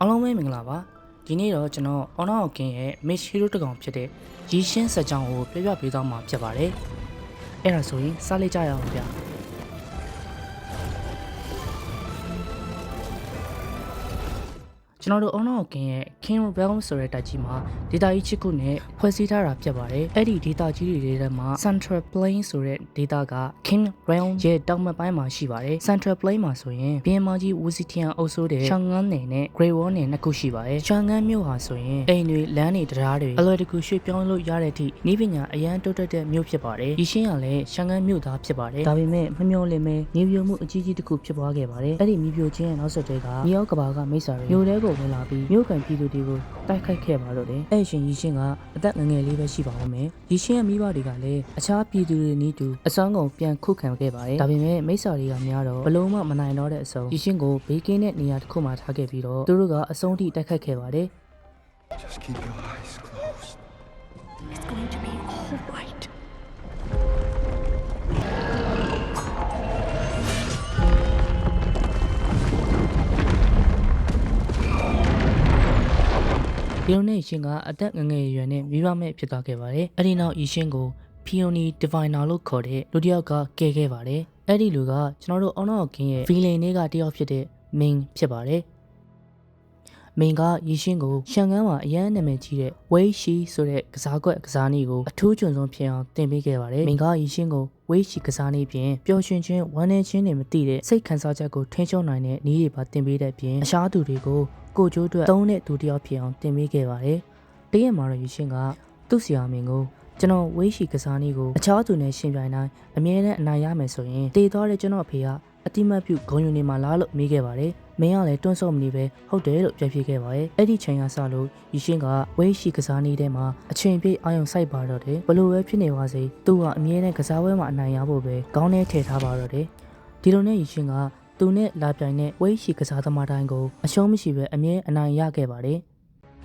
အားလုံးပဲမင်္ဂလာပါဒီနေ့တော့ကျွန်တော်အော်နောက်ကင်းရဲ့ Miss Hero တကောင်ဖြစ်တဲ့ရီရှင်းစက်ကြောင်းကိုပြပြပေးသွားမှာဖြစ်ပါတယ်အဲ့ဒါဆိုရင်စလိုက်ကြရအောင်ဗျာကျွန်တော်တို့အော်နောက်ကင်းရဲ့ King Realm ဆိုတဲ့တိုက်ကြီးမှာဒေတာကြီးချစ်ခုနဲ့ဖွဲ့စည်းထားတာဖြစ်ပါတယ်အဲ့ဒီဒေတာကြီးတွေထဲမှာ Central Plain ဆိုတဲ့ဒေတာက King Realm ရဲ့တောင်ဘက်ပိုင်းမှာရှိပါတယ် Central Plain မှာဆိုရင်ဘီယန်မာကြီးဝူစီတီယန်အုပ်စုတဲ့ရှန်ငန်းနယ်နဲ့ Grey Wall နယ်နှစ်ခုရှိပါတယ်ရှန်ငန်းမြို့ဟာဆိုရင်အိမ်တွေလမ်းတွေတရားတွေအလွယ်တကူရွှေ့ပြောင်းလို့ရတဲ့အထိနည်းပညာအရန်တိုးတက်တဲ့မြို့ဖြစ်ပါတယ်ဒီရှင်းကလည်းရှန်ငန်းမြို့သားဖြစ်ပါတယ်ဒါပေမဲ့မမျှော်လင့်မဲမြေပြိုမှုအကြီးကြီးတစ်ခုဖြစ်ပွားခဲ့ပါတယ်အဲ့ဒီမြေပြိုခြင်းရဲ့နောက်ဆက်တွဲကမြေအောက်ကဘာကမိတ်ဆာတွေမြို့ထဲကိုဝင်လာပြီးမြို့ကန်ပြည်သူတွေကိုတိုက်ခိုက်ခဲ့ပါတော့တယ်အဲ့ရှင်ရီရှင်းကအသက်ငငယ်လေးပဲရှိပါဦးမယ်ရီရှင်းရဲ့မိဘတွေကလည်းအခြားပြည်သူတွေနည်းတူအစွမ်းကုန်ပြန်ခုခံခဲ့ပါတယ်ဒါပေမဲ့မိတ်ဆာတွေကများတော့ဘလုံးမမနိုင်တော့တဲ့အဆုံးရီရှင်းကိုဘေးကင်းတဲ့နေရာတစ်ခုမှာထားခဲ့ပြီးတော့သူတို့ကအဆုံးထိတိုက်ခိုက်ခဲ့ပါတယ် Just keep your eyes closed. It's going to be all right. ဒီလိုနဲ့ရီရှင်းကအသက်ငငယ်ရွယ်နဲ့မိဘမဲ့ဖြစ်သွားခဲ့ပါတယ်အဲ့ဒီနောက်ရီရှင်းကို Peony Diviner လို့ခေါ်တဲ့လူတစ်ယောက်ကကယ်ခဲ့ပါတယ်အဲ့ဒီလူကကျွန်တော်တို့အော်နော့ကင်းရဲ့ villain တွေကတယောက်ဖြစ်တဲ့ Ming ဖြစ်ပါတယ်မင်းကရီရှင်းကိုရှန်ကန်းမှာအရန်နာမည်ကြီးတဲ့ဝေးရှီဆိုတဲ့ကစားကွက်ကစားနည်းကိုအထူးကျွန်းဆုံးဖြစ်အောင်တင်ပေးခဲ့ပါတယ်မင်းကရီရှင်းကိုဝေးရှီကစားနည်းပြင်ပျော်ရွှင်ခြင်းဝမ်းနည်းခြင်းတွေမသိတဲ့စိတ်ခံစားချက်ကိုထိန်းချုပ်နိုင်တဲ့နည်းတွေပါတင်ပေးတဲ့ပြင်အခြားသူတွေကိုကိုကျိုးအတွက်သုံးတဲ့သူတစ်ယောက်ဖြစ်အောင်တင်ပေးခဲ့ပါတယ်တရက်မှာတော့ရီရှင်းကသူ့ဆရာမင်းကိုကျွန်တော်ဝေးရှီကစားနည်းကိုအခြားသူနဲ့ရှင်ပြိုင်တိုင်းအမြဲတမ်းအနိုင်ရမယ်ဆိုရင်တည်သွားတဲ့ကျွန်တော်အဖေကအတိမတ်ပြုဂုဏ်ယူနေမှာလားလို့မေးခဲ့ပါတယ်မင်းကလည်းတွန်းဆုတ်မနေပဲဟုတ်တယ်လို့ပြန်ဖြေခဲ့ပါတယ်အဲ့ဒီချိန်ကစလို့ရီရှင်းကဝေးရှိကစားနေထဲမှာအချိန်ပြည့်အာရုံစိုက်ပါတော့တယ်ဘလို့ပဲဖြစ်နေပါစေသူကအမြဲတမ်းကစားပွဲမှာအနိုင်ရဖို့ပဲကောင်းနေထည့်ထားပါတော့တယ်ဒီလိုနဲ့ရီရှင်းကသူနဲ့လာပြိုင်တဲ့ဝေးရှိကစားသမားတိုင်းကိုအရှုံးမရှိပဲအမြဲအနိုင်ရခဲ့ပါတယ်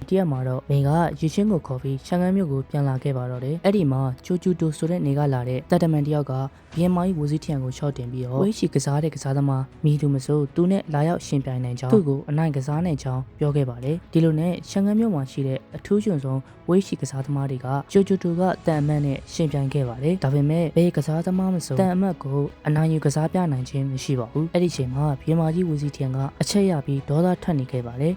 တရက်မှာတော့မင်းကရီရှင်းကိုခေါ်ပြီးရှန်ကန်းမြို့ကိုပြန်လာခဲ့ပါတော့တယ်အဲ့ဒီမှာချိုချူတိုဆိုတဲ့နေကလာတဲ့တပ်တမန်တယောက်ကဘီယန်မာကြီးဝူစီထီယန်ကိုရှော့တင်ပြီးတော့ဝေးရှိကစားတဲ့ကစားသမားမိသူမဆိုသူနဲ့လာရောက်ရှင်ပြိုင်နိုင်ကြောင်းသူ့ကိုအနိုင်ကစားနိုင်ကြောင်းပြောခဲ့ပါတယ်ဒီလိုနဲ့ရှန်ကန်းမြို့မှာရှိတဲ့အထူးကျွန်းဆုံးဝေးရှိကစားသမားတွေကချိုချူတိုကတန်အမတ်နဲ့ရှင်ပြိုင်ခဲ့ပါတယ်ဒါပေမဲ့ဘယ်ကစားသမားမဆိုတန်အမတ်ကိုအနိုင်ယူကစားပြနိုင်ခြင်းမရှိပါဘူးအဲ့ဒီချိန်မှာဘီယန်မာကြီးဝူစီထီယန်ကအချက်ရပြီးဒေါသထွက်နေခဲ့ပါတယ်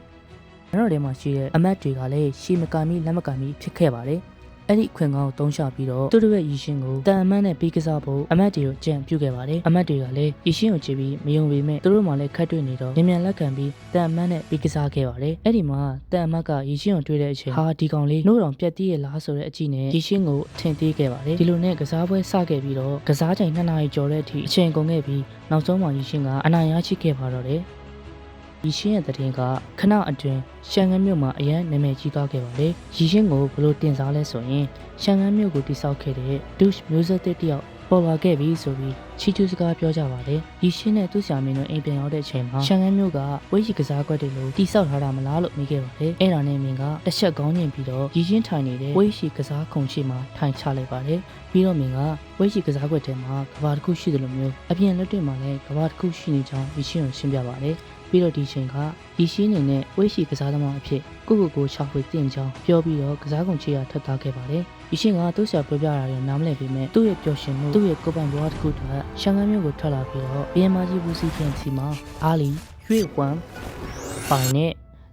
ကျွန်တော်တို့ထဲမှာရှိတဲ့အမတ်တွေကလည်းရှီမကာမီလက်မကာမီဖြစ်ခဲ့ပါတယ်။အဲ့ဒီခွင်ကောင်းကိုတုံးချပြီးတော့သူတို့ရဲ့ရီရှင်းကိုတန်အမတ်နဲ့ပြီးကစားဖို့အမတ်တွေကိုကြံပြုခဲ့ပါတယ်။အမတ်တွေကလည်းရီရှင်းကိုကြည့်ပြီးမယုံပေမဲ့သူတို့မှလည်းခတ်တွေ့နေတော့မြန်လက်ခံပြီးတန်အမတ်နဲ့ပြီးကစားခဲ့ပါတယ်။အဲ့ဒီမှာတန်အမတ်ကရီရှင်းကိုတွေ့တဲ့အချိန်ဟာဒီကောင်လေးနှိုးတော်ပြက်တီးရဲ့လားဆိုတဲ့အကြည့်နဲ့ရီရှင်းကိုထင်သေးခဲ့ပါတယ်။ဒီလိုနဲ့ကစားပွဲစခဲ့ပြီးတော့ကစားချိန်2နာရီကျော်တဲ့အထိအချိန်ကုန်ခဲ့ပြီးနောက်ဆုံးမှာရီရှင်းကအနိုင်ရရှိခဲ့ပါတော့တယ်။ရီရှင်းရဲ့တဲ့င်ကခဏအတွင်းရှန်ကန်းမြို့မှာအရန်နာမည်ကြီးသွားခဲ့ပါတယ်။ရီရှင်းကိုဘလို့တင်စားလဲဆိုရင်ရှန်ကန်းမြို့ကိုတိစောက်ခဲ့တဲ့ douche music တယောက်ပေါ်လာခဲ့ပြီဆိုပြီးချီကျူးစကားပြောကြပါတယ်။ရီရှင်းနဲ့သူ့ဆရာမင်းတို့အိမ်ပြန်ရောက်တဲ့အချိန်မှာရှန်ကန်းမြို့ကဝေးရီကစားကွက်တွေလိုတိစောက်ထားတာမလားလို့မေးခဲ့ပါတယ်။အဲ့ဒါနဲ့မင်းကတစ်ချက်ကောင်းညင်ပြီးတော့ရီရှင်းထိုင်နေတဲ့ဝေးရီကစားခုံရှိမှာထိုင်ချလိုက်ပါတယ်။ပြီးတော့မင်းကဝေးရီကစားကွက်ထဲမှာကဘာတစ်ခုရှိတယ်လို့မျိုးအပြင်လက်တွေ့မှာလည်းကဘာတစ်ခုရှိနေကြောင်းရီရှင်းကိုရှင်းပြပါတယ်။ပြီးတော့ဒီချိန်ကရီရှင်းနေနဲ့ဝေးရှိကစားသမားအဖြစ်ကိုချောက်ဖွေတင်ကြောင်းပြောပြီးတော့ကစားကုန်ချေရထပ်သားခဲ့ပါတယ်။ရီရှင်းကသူ့ဆရာပြောပြတာတွေနားမလည်ပေမဲ့သူ့ရဲ့ပျော်ရွှင်မှုသူ့ရဲ့ကိုယ်ပိုင်ဘဝတစ်ခုတည်းရှန်ကန်းမြို့ကိုထွက်လာပြီးတော့ဘီယန်မာကြီးဘူးစီပြန်စီမှာအာလီရွှေဝမ်ပိုင်နဲ့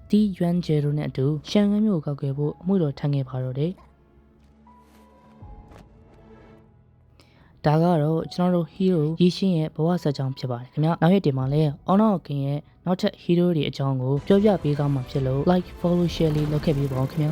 တီယွမ်ဂျေရိုနဲ့အတူရှန်ကန်းမြို့ကိုကောက်ခဲ့ဖို့အမှုတော်ထမ်းခဲ့ပါတော့တယ်။ဒါကတော့ကျွန်တော်တို့ hero ရီရှင်းရဲ့ဘဝဆက်ကြောင်းဖြစ်ပါတယ်ခင်ဗျာနောက်ရက်တင်မှာလည်း Honor of King ရဲ့နောက်ထပ် hero တွေအကြောင်းကိုပြောပြပေးသွားမှာဖြစ်လို့ like follow share လေးလုပ်ခဲ့ပေးပါဦးခင်ဗျာ